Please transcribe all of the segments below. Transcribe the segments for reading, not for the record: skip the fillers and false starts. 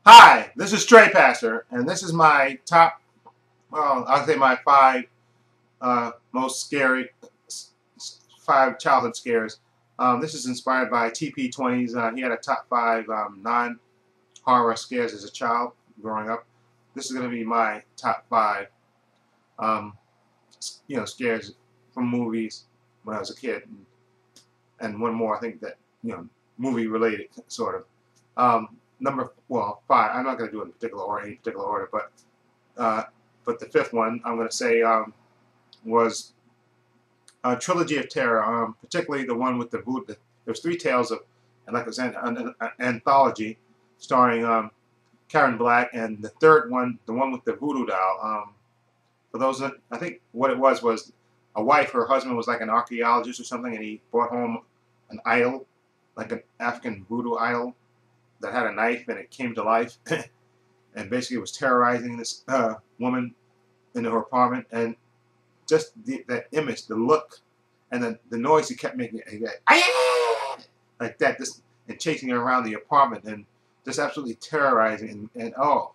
Hi, this is Stray Pastor, and this is my top, well, I'll say my five most scary, five childhood scares. This is inspired by TP20's. He had a top five non-horror scares as a child growing up. This is going to be my top five, um, scares from movies when I was a kid, and one more I think that movie related sort of. Five. I'm not going to do it in particular order, any particular order, uh, but the fifth one I'm going to say was Trilogy of Terror, particularly the one with the voodoo. There was three tales of, and like I was saying, an anthology starring Karen Black, and the third one, the one with the voodoo doll. For those, I think what it was a wife. Her husband was like an archaeologist or something, and he brought home an idol, like an African voodoo idol that had a knife, and it came to life, and basically was terrorizing this woman in her apartment, and just that image, the look, and then the noise he kept making, like that, just and chasing her around the apartment, and just absolutely terrorizing, and oh,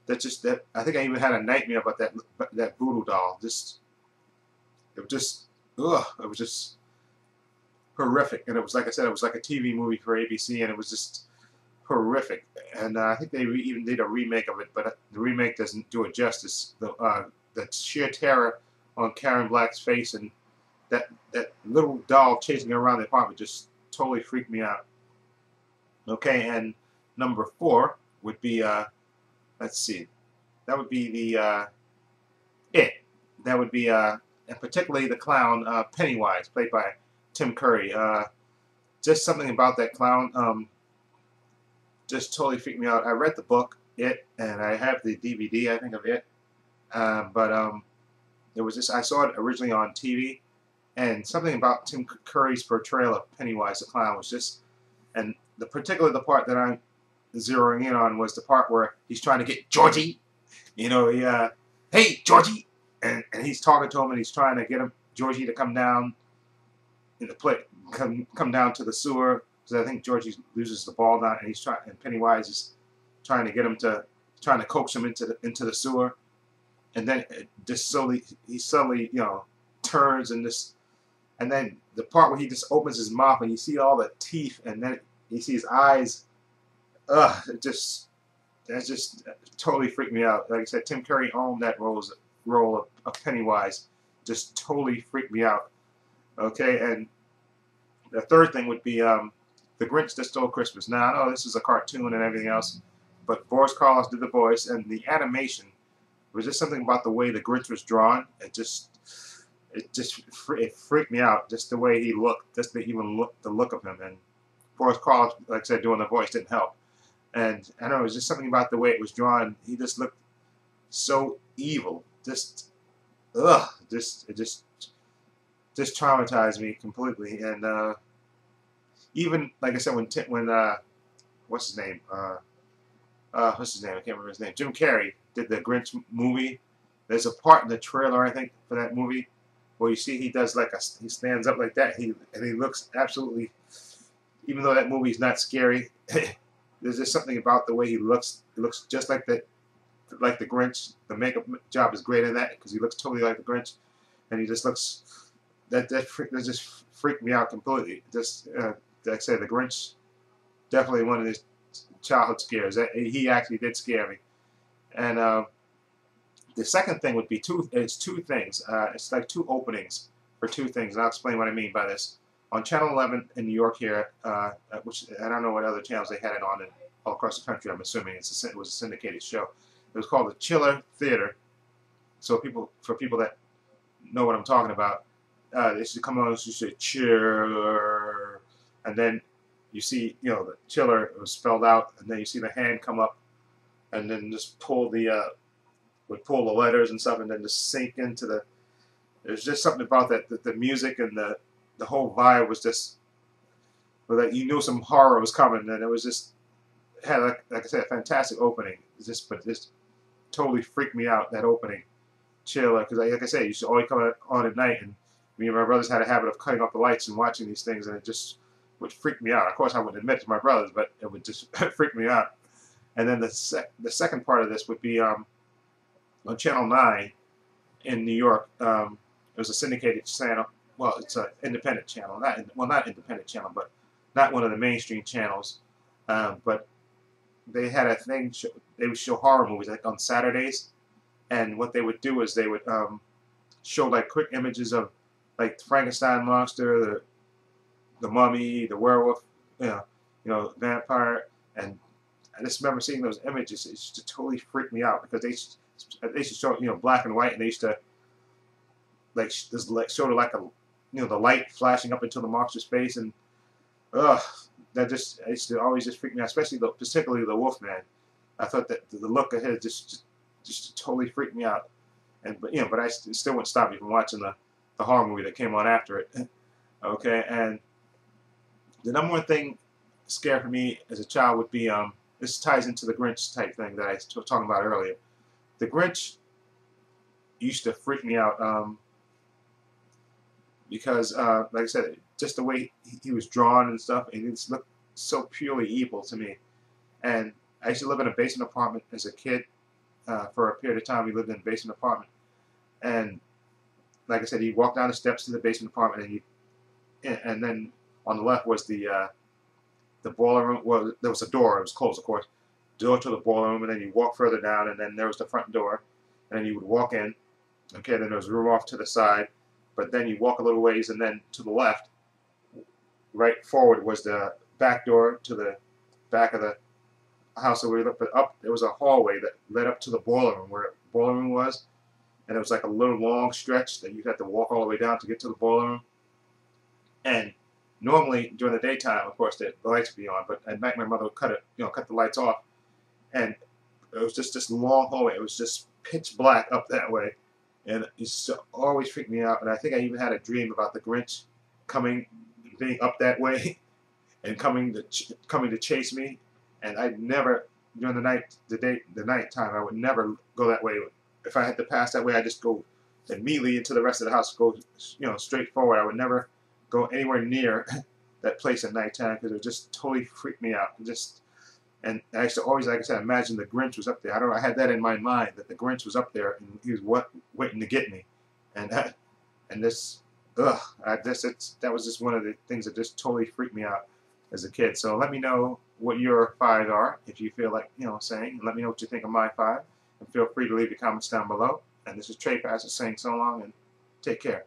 that I think I even had a nightmare about that voodoo doll. It was just, ugh, it was just horrific, and it was like I said, it was like a TV movie for ABC, and it was just horrific. And I think they even did a remake of it, but the remake doesn't do it justice. The sheer terror on Karen Black's face, and that little doll chasing her around the apartment just totally freaked me out. Okay, and number four would be let's see, that would be the It. That would be and particularly the clown Pennywise, played by Tim Curry. Just something about that clown just totally freaked me out. I read the book It, and I have the DVD, I think, of It, but it was just, I saw it originally on TV, and something about Tim Curry's portrayal of Pennywise the clown was just, and the part that I'm zeroing in on was the part where he's trying to get Georgie, hey Georgie, and he's talking to him, and he's trying to get Georgie to come down in the come down to the sewer, because I think Georgie loses the ball down, and and Pennywise is trying to get him trying to coax him into the sewer, and then he suddenly turns, and then the part where he just opens his mouth and you see all the teeth, and then you see his eyes. Ugh, that just totally freaked me out. Like I said, Tim Curry owned that role of Pennywise. Just totally freaked me out. Okay, and the third thing would be The Grinch That Stole Christmas. Now, I know this is a cartoon and everything else, but Boris Karloff did the voice, and the animation was just something about the way the Grinch was drawn. It freaked me out. Just the way he looked, just the look of him, and Boris Karloff, like I said, doing the voice didn't help. And I don't know, it was just something about the way it was drawn. He just looked so evil. It just traumatized me completely. And even like I said, when what's his name? What's his name? I can't remember his name. Jim Carrey did the Grinch movie. There's a part in the trailer, I think, for that movie where you see he does he stands up like that. He looks absolutely, even though that movie's not scary, there's just something about the way he looks. He looks just like the Grinch. The makeup job is great in that because he looks totally like the Grinch, and he just looks that just freaked me out completely. Just like I said, the Grinch, definitely one of his childhood scares. He actually did scare me. And the second thing would be it's two things. It's like two openings for two things, and I'll explain what I mean by this. On Channel 11 in New York here, which I don't know what other channels they had it on all across the country. I'm assuming it was a syndicated show. It was called the Chiller Theater. So for people that know what I'm talking about, they should come on. You say Chiller, and then you see the Chiller was spelled out, and then you see the hand come up, and then just pull the letters and stuff, and then just sink into the. There's just something about that the music and the whole vibe was just, well, that you knew some horror was coming, and it was just had like I said, a fantastic opening. But this totally freaked me out, that opening, Chiller, because like I said, you used to always come on at night, and me and my brothers had a habit of cutting off the lights and watching these things, and it just would freak me out. Of course, I wouldn't admit to my brothers, but it would just freak me out. And then the second part of this would be on Channel 9 in New York. It was a syndicated channel. Well, it's an independent channel. Not independent channel, but not one of the mainstream channels. But they had a thing. They would show horror movies like on Saturdays, and what they would do is they would show like quick images of like the Frankenstein monster, the mummy, the werewolf, vampire, and I just remember seeing those images. It used to totally freak me out because they used to show black and white, and they used to like sort of like a the light flashing up into the monster's face, and that just it used to always just freak me out, especially particularly the Wolfman. I thought that the look of it just totally freaked me out, but I still wouldn't stop me from watching the horror movie that came on after it. Okay, and the number one thing scare for me as a child would be this ties into the Grinch type thing that I was talking about earlier. The Grinch used to freak me out because, like I said, just the way he was drawn and stuff, and he just looked so purely evil to me. And I used to live in a basement apartment as a kid. For a period of time, we lived in a basement apartment, and like I said, you walk down the steps to the basement apartment, and then on the left was the boiler room. Well, there was a door. It was closed, of course. Door to the boiler room, and then you walk further down, and then there was the front door, and then you would walk in. Okay, then there was a room off to the side, but then you walk a little ways, and then to the left, right forward, was the back door to the back of the house. So we looked up. There was a hallway that led up to the boiler room, where the boiler room was, and it was like a little long stretch that you had to walk all the way down to get to the boiler room. And normally during the daytime, of course, the lights would be on, but at night my mother would cut the lights off, and it was just this long hallway. It was just pitch black up that way, and it used to always freak me out. And I think I even had a dream about the Grinch being up that way, and coming to chase me. And I'd never, during the night time, I would never go that way. If I had to pass that way, I'd just go immediately into the rest of the house, go straight forward. I would never go anywhere near that place at nighttime because it would just totally freak me out. And I used to always, like I said, imagine the Grinch was up there. I had that in my mind, that the Grinch was up there and he was waiting to get me. And that was just one of the things that just totally freaked me out as a kid. So let me know what your 5 are, if you feel like saying. Let me know what you think of my 5, and feel free to leave your comments down below. And this is Trey Pastor saying so long, and take care.